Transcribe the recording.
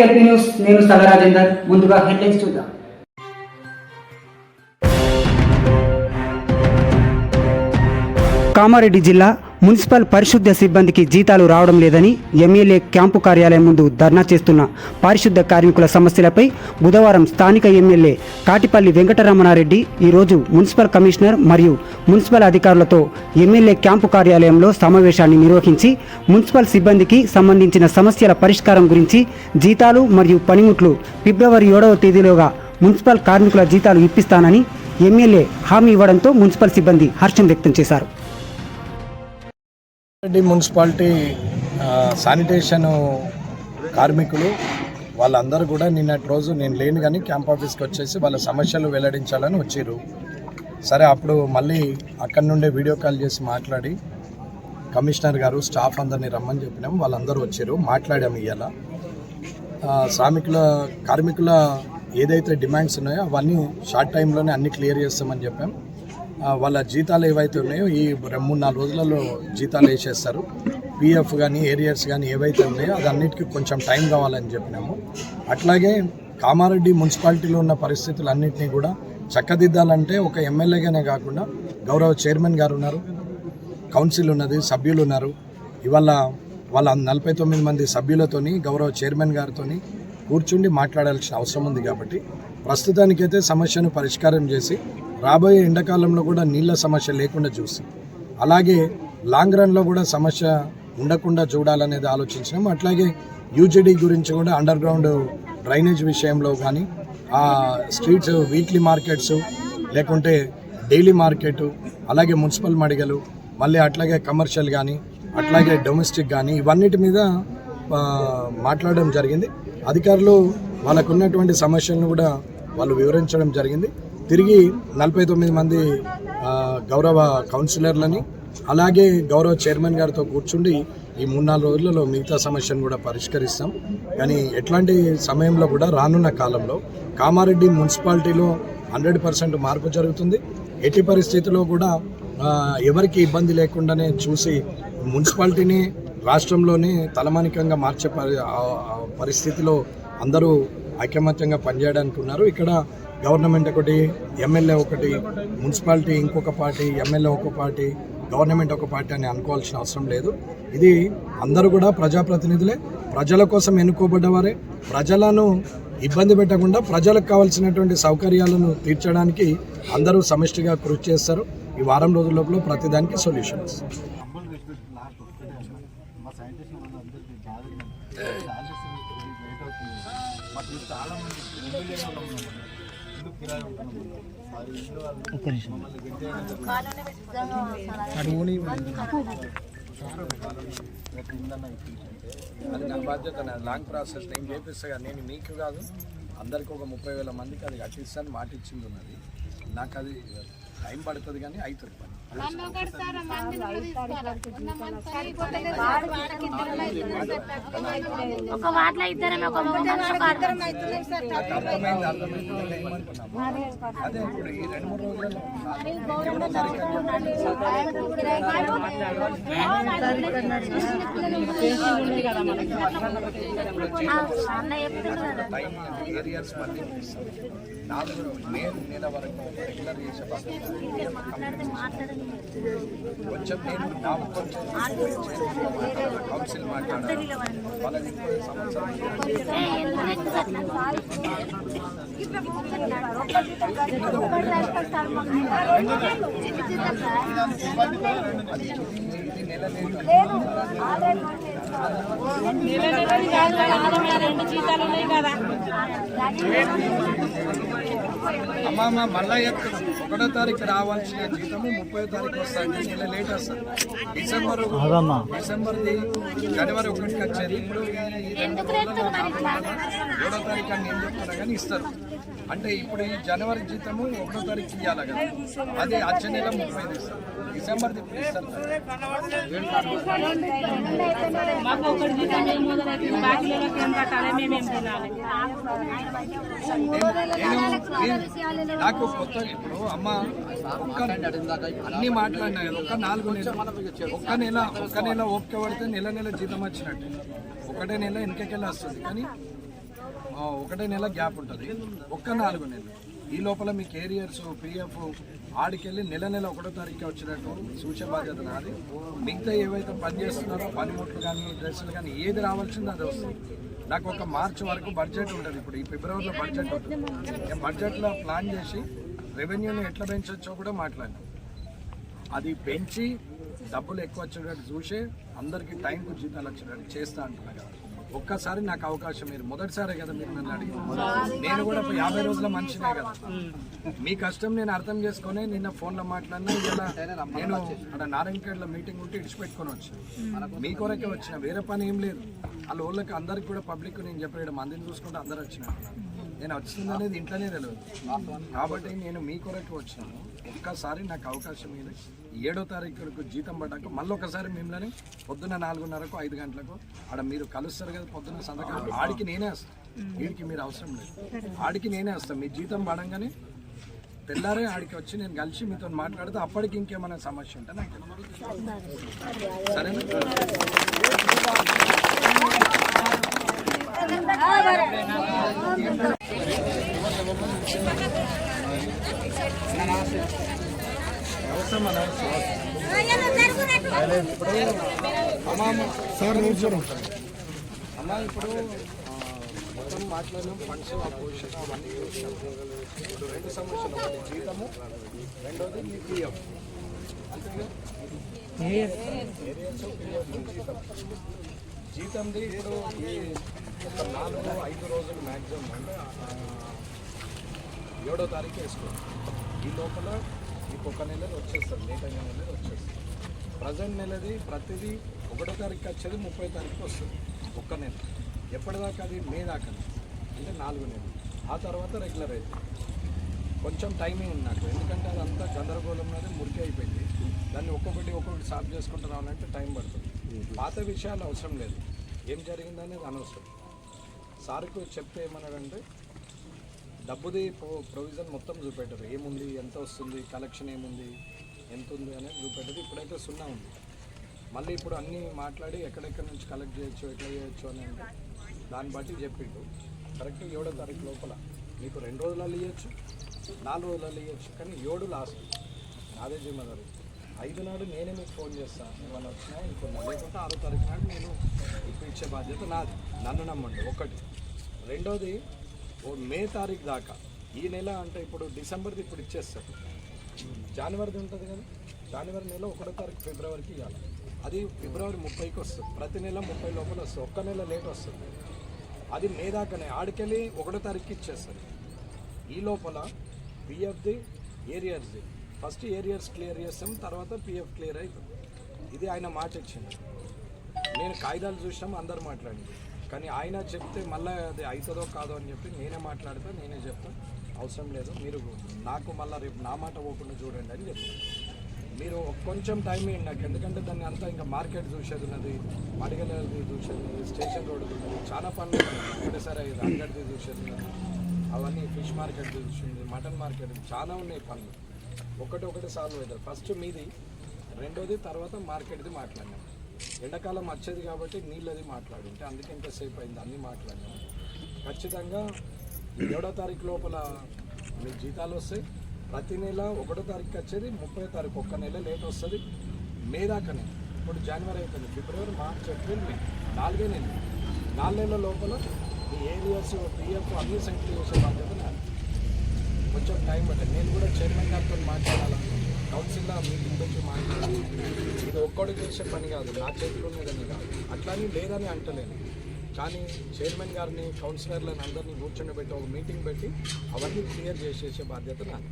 LP news, నేను సల రాజేందర్. ముందుగా హెడ్లైన్స్ చూద్దాం. కామారెడ్డి జిల్లా మున్సిపల్ పరిశుద్ధ సిబ్బందికి జీతాలు రావడం లేదని ఎమ్మెల్యే క్యాంపు కార్యాలయం ముందు ధర్నా చేస్తున్న పారిశుద్ధ కార్మికుల సమస్యలపై బుధవారం స్థానిక ఎమ్మెల్యే కాటిపల్లి వెంకటరమణారెడ్డి ఈరోజు మున్సిపల్ కమిషనర్ మరియు మున్సిపల్ అధికారులతో ఎమ్మెల్యే క్యాంపు కార్యాలయంలో సమావేశాన్ని నిర్వహించి మున్సిపల్ సిబ్బందికి సంబంధించిన సమస్యల పరిష్కారం గురించి జీతాలు మరియు పనిముట్లు ఫిబ్రవరి 7వ తేదీలోగా మున్సిపల్ కార్మికుల జీతాలు ఇప్పిస్తానని ఎమ్మెల్యే హామీ ఇవ్వడంతో మున్సిపల్ సిబ్బంది హర్షం వ్యక్తం చేశారు. మున్సిపాలిటీ శానిటేషన్ కార్మికులు వాళ్ళందరూ కూడా నిన్నటి రోజు నేను లేను కానీ క్యాంప్ ఆఫీస్కి వచ్చేసి వాళ్ళ సమస్యలు వెల్లడించాలని వచ్చారు. సరే, అప్పుడు మళ్ళీ అక్కడి నుండే వీడియో కాల్ చేసి మాట్లాడి కమిషనర్ గారు స్టాఫ్ అందరినీ రమ్మని చెప్పినాం. వాళ్ళందరూ వచ్చారు, మాట్లాడాము. ఇవాళ కార్మికుల ఏదైతే డిమాండ్స్ ఉన్నాయో అవన్నీ షార్ట్ టైంలోనే అన్నీ క్లియర్ చేస్తామని చెప్పాం. వాళ్ళ జీతాలు ఏవైతే ఉన్నాయో ఈ 3-4 రోజులలో జీతాలు వేసేస్తారు. పిఎఫ్ కానీ ఏరియర్స్ కానీ ఏవైతే ఉన్నాయో అదన్నిటికీ కొంచెం టైం కావాలని చెప్పినాము. అట్లాగే కామారెడ్డి మున్సిపాలిటీలో ఉన్న పరిస్థితులన్నింటినీ కూడా చక్కదిద్దాలంటే ఒక ఎమ్మెల్యేగానే కాకుండా గౌరవ చైర్మన్ గారు ఉన్నారు, కౌన్సిల్ ఉన్నది, సభ్యులు ఉన్నారు. ఇవాళ వాళ్ళ 49 మంది సభ్యులతోని గౌరవ చైర్మన్ గారితో కూర్చుండి మాట్లాడాల్సిన అవసరం ఉంది. కాబట్టి ప్రస్తుతానికైతే సమస్యను పరిష్కారం చేసి రాబోయే ఎండాకాలంలో కూడా నీళ్ళ సమస్య లేకుండా చూసి అలాగే లాంగ్ రన్లో కూడా సమస్య ఉండకుండా చూడాలనేది ఆలోచించినాం. అట్లాగే యూజీడీ గురించి కూడా అండర్ గ్రౌండ్ డ్రైనేజ్ విషయంలో కానీ స్ట్రీట్స్ వీక్లీ మార్కెట్స్ లేకుంటే డైలీ మార్కెట్ అలాగే మున్సిపల్ మడిగలు మళ్ళీ అట్లాగే కమర్షియల్ కానీ అట్లాగే డొమెస్టిక్ కానీ ఇవన్నిటి మీద మాట్లాడడం జరిగింది. అధికారులు వాళ్ళకు ఉన్నటువంటి సమస్యలను కూడా వాళ్ళు వివరించడం జరిగింది. తిరిగి 49 మంది గౌరవ కౌన్సిలర్లని అలాగే గౌరవ చైర్మన్ గారితో కూర్చుండి ఈ 3-4 రోజులలో మిగతా సమస్యను కూడా పరిష్కరిస్తాం. కానీ ఎట్లాంటి సమయంలో కూడా రానున్న కాలంలో కామారెడ్డి మున్సిపాలిటీలో 100% మార్పు జరుగుతుంది. ఎట్టి పరిస్థితుల్లో కూడా ఎవరికి ఇబ్బంది లేకుండానే చూసి మున్సిపాలిటీని రాష్ట్రంలోనే తలమానికంగా మార్చే పరిస్థితిలో అందరూ ఐకమత్యంగా పనిచేయడానికి ఉన్నారు. ఇక్కడ గవర్నమెంట్ ఒకటి, ఎమ్మెల్యే ఒకటి, మున్సిపాలిటీ ఇంకొక పార్టీ, ఎమ్మెల్యే ఒక పార్టీ, గవర్నమెంట్ ఒక పార్టీ అని అనుకోవాల్సిన అవసరం లేదు. ఇది అందరూ కూడా ప్రజాప్రతినిధులే, ప్రజల కోసం ఎన్నుకోబడ్డవారే. ప్రజలను ఇబ్బంది పెట్టకుండా ప్రజలకు కావాల్సినటువంటి సౌకర్యాలను తీర్చడానికి అందరూ సమిష్టిగా కృషి చేస్తారు. ఈ వారం రోజుల లోపల ప్రతిదానికి సొల్యూషన్ వస్తుంది. అది నా బాధ్యత, లాంగ్ ప్రాసెస్. నేను చేపిస్తా, నేను మీకు కాదు అందరికి ఒక 30,000 మందికి అది కట్టిస్తాను మాట ఇచ్చింది ఉన్నది. నాకు అది టైం పడుతుంది కానీ అవుతుంది పని. అదే ఇప్పుడు ఈ 2-3 రోజులలో ఏరియాస్ మళ్ళీ 4 మే నెల వరకు రెగ్యులర్ చేసే కొంచెం నేను కౌన్సిల్ మాట్లాడాలి వాళ్ళకి సంవత్సరం అమ్మా మళ్ళా 1వ తారీఖు రావాల్సిన జీతము 30వ తారీఖు వస్తుంది. నెల లేట్ వస్తుంది. డిసెంబర్ది జనవరి 1కి వచ్చేది. ఇప్పుడు 7వ తారీఖు అని నేను చెప్తున్నా కానీ ఇస్తారు. అంటే ఇప్పుడు ఈ జనవరి జీతము 1వ తారీఖు ఇవ్వాలి కదా, అది వచ్చే నెల 35 ఇస్తారు. డిసెంబర్ది ఇప్పుడు ఇస్తారు. నాకు కొత్త ఇప్పుడు అమ్మ అన్ని మాట్లాడినా కదా, ఒక 4 నెలలు ఒక్క నెల ఓపిక పడితే నెల జీతం వచ్చినట్టు. ఒకటే నెల వెనకకెళ్ళి వస్తుంది. కానీ ఒకటే నెల గ్యాప్ ఉంటుంది, ఒక్క 4 నెలలు. ఈ లోపల మీకు ఏరియర్స్ పిఎఫ్ ఆడికెళ్ళి నెల 1వ తారీఖు వచ్చినట్టు చూసే బాధ్యత నాది. మిగతా ఏవైతే పని చేస్తున్నారో పనిముట్లు కానీ డ్రెస్సులు కానీ ఏది రావాల్సిందో అది వస్తుంది. నాకు ఒక మార్చి వరకు బడ్జెట్ ఉంటుంది. ఇప్పుడు ఈ ఫిబ్రవరిలో బడ్జెట్ ఉంటుంది. నేను బడ్జెట్లో ప్లాన్ చేసి రెవెన్యూని ఎట్లా పెంచవచ్చో కూడా మాట్లాడినాం. అది పెంచి డబ్బులు ఎక్కువ వచ్చేటట్టు చూసే అందరికీ టైంకు జీతాలు వచ్చేటట్టు చేస్తా అంటున్నా కదా. ఒక్కసారి నాకు అవకాశం, మీరు మొదటిసారే కదా మీరు నన్ను అడిగి, నేను కూడా 50 రోజుల మనిషినే కదా. మీ కష్టం నేను అర్థం చేసుకొని నిన్న ఫోన్లో మాట్లాడినా, ఇలా నేను అక్కడ నారాయణఖేడ్లో మీటింగ్ ఉంటే ఇడిచిపెట్టుకొని వచ్చాను. మీ కొరకే వచ్చిన, వేరే పని ఏం లేదు. వాళ్ళ ఊళ్ళకి అందరికి కూడా పబ్లిక్ నేను చెప్పాడు, మందిని చూసుకుంటే అందరు వచ్చిన, నేను వచ్చింది అనేది ఇంట్లోనే తెలియదు. కాబట్టి నేను మీ కొరకు వచ్చినాను. ఒక్కసారి నాకు అవకాశం ఇది 7వ తారీఖుకు జీతం పడ్డాక మళ్ళీ ఒకసారి మిమ్మల్ని పొద్దున్న 4:30కు 5 గంటలకు ఆడ మీరు కలుస్తారు కదా, పొద్దున్న సంతకాలు ఆడికి నేనే వస్తాను. వీడికి మీరు అవసరం లేదు, ఆడికి నేనే వస్తాను. మీ జీతం పడంగానే తెల్లారే ఆడికి వచ్చి నేను కలిసి మీతో మాట్లాడితే అప్పటికి ఇంకేమైనా సమస్య ఉంటే నాకు సరేనా. అమ్మా ఇప్పుడు మొత్తం మాట్లాడినాం, ఫండ్స్ ఆ పొజిషన్ అవన్నీ చూసినాం. ఇప్పుడు 2 సమస్యలు, ఒకటి జీతము, రెండోది మీ పిఎఫ్. అంతేగా జీతంది ఇప్పుడు ఈ ఒక 4-5 రోజులు మ్యాక్సిమం అంటే 7వ తారీఖు వేసుకోండి. ఈ లోపల మీకు ఒక నెలలో వచ్చేస్తుంది, లేట్ అయిన నెలలో వచ్చేస్తుంది. ప్రజెంట్ నెలది ప్రతిదీ 1వ తారీఖు వచ్చేది 30వ తారీఖు వస్తుంది. ఒక్క నెల ఎప్పటిదాకా అది మే దాకా, అంటే 4 నెలలు. ఆ తర్వాత రెగ్యులర్ అవుతుంది. కొంచెం టైమింగ్ ఉంది నాకు, ఎందుకంటే అదంతా గందరగోళం అనేది మురికి అయిపోయింది. దాన్ని ఒక్కొక్కటి సాల్వ్ చేసుకుంటూ రావాలంటే టైం పడుతుంది. పాత విషయాలు అవసరం లేదు, ఏం జరిగిందనేది అనవసరం. సార్కు చెప్తే ఏమన్నాడంటే డబ్బుది ప్రొవిజన్ మొత్తం చూపెట్టారు, ఏముంది, ఎంత వస్తుంది, కలెక్షన్ ఏముంది, ఎంత ఉంది అనేది చూపెట్టదు. ఇప్పుడైతే 0 ఉంది. మళ్ళీ ఇప్పుడు అన్నీ మాట్లాడి ఎక్కడెక్కడి నుంచి కలెక్ట్ చేయొచ్చు, ఎట్లా చేయొచ్చు అని అంటే దాన్ని బట్టి చెప్పిండు. కరెక్ట్ 7వ తారీఖు లోపల మీకు 2 రోజులలో ఇవ్వచ్చు, 4 రోజులలో ఇవ్వచ్చు, కానీ 7 లాస్ట్ నాదే జిమ్మదారు. 5 నాడు నేనే మీకు ఫోన్ చేస్తాను, ఏమైనా వచ్చినా ఇంకొన్నా, లేకుంటే 6వ తారీఖు నాడు నేను ఇప్పుడు ఇచ్చే బాధ్యత నాది. నన్ను నమ్మండి. ఒకటి. రెండోది మే తారీఖు దాకా, ఈ నెల అంటే ఇప్పుడు డిసెంబర్ది ఇప్పుడు ఇచ్చేస్తారు, జనవరిది ఉంటుంది కదా, జనవరి నెల 1వ తారీఖు ఫిబ్రవరికి ఇవ్వాలి. అది ఫిబ్రవరి 30కి వస్తుంది. ప్రతి నెల 30 లోపల వస్తుంది, ఒక్క నెల లేట్ వస్తుంది. అది మే దాకానే ఆడికెళ్ళి 1వ తారీఖుకి ఇచ్చేస్తారు. ఈ లోపల పిఎఫ్ది ఏరియర్స్ది ఫస్ట్ ఏరియర్స్ క్లియర్ చేస్తాం, తర్వాత పిఎఫ్ క్లియర్ అవుతుంది. ఇది ఆయన మాట ఇచ్చింది. నేను కాగితాలు చూసినాం, అందరు మాట్లాడింది, కానీ ఆయన చెప్తే మళ్ళీ అది అవుతుందో కాదో అని చెప్పి నేనే మాట్లాడితే నేనే చెప్తాను, అవసరం లేదు, మీరు నాకు మళ్ళీ రేపు నా మాట పోకుండా చూడండి అని చెప్తాను. మీరు కొంచెం టైం ఇవ్వండి నాకు, ఎందుకంటే దాన్ని అంతా ఇంకా మార్కెట్ చూసేది ఉన్నది, మడిగలది చూసేది ఉన్నది, స్టేషన్ రోడ్ ఉన్నది, చాలా పనులు ఒకటేసారి అంగడిది చూసేది ఉన్నది, అవన్నీ ఫిష్ మార్కెట్ చూసింది, మటన్ మార్కెట్, చాలా ఉన్నాయి పనులు. ఒకటి సాల్వ్ అవుతారు. ఫస్ట్ మీది, రెండోది, తర్వాత మార్కెట్ది మాట్లాడినాం. ఎండాకాలం వచ్చేది కాబట్టి నీళ్ళది మాట్లాడుంటే అందుకే ఎంతసేపు అయింది, అన్నీ మాట్లాడినాం. ఖచ్చితంగా 7వ తారీఖు లోపల మీకు జీతాలు వస్తాయి. ప్రతి నెల 1వ తారీఖుకి వచ్చేది 30వ తారీఖు, ఒక్క నెల లేట్ వస్తుంది. మే దాకానే, ఇప్పుడు జనవరి అయిపోయింది, ఫిబ్రవరి, మార్చ్, ఏప్రిల్, మే, 4 నెలలు. 4 నెలల లోపల మీ ఏరియాస్ పిఎఫ్ అన్నీ సెంటర్ చేసే బాధ్యత నాకు. కొంచెం టైం పట్టింది. నేను కూడా చైర్మన్ గారితో మాట్లాడాలి, కౌన్సిల్లో మీటింగ్ వచ్చి మాట్లాడాలి. ఇది ఒక్కడు చేసే పని కాదు, నా చేతిలో ఉన్నదని కాదు, అట్లాని లేదని అంటలేను. కానీ చైర్మన్ గారిని, కౌన్సిలర్లను అందరినీ కూర్చొని పెట్టి ఒక మీటింగ్ పెట్టి అవన్నీ క్లియర్ చేసేసే బాధ్యత నాకు.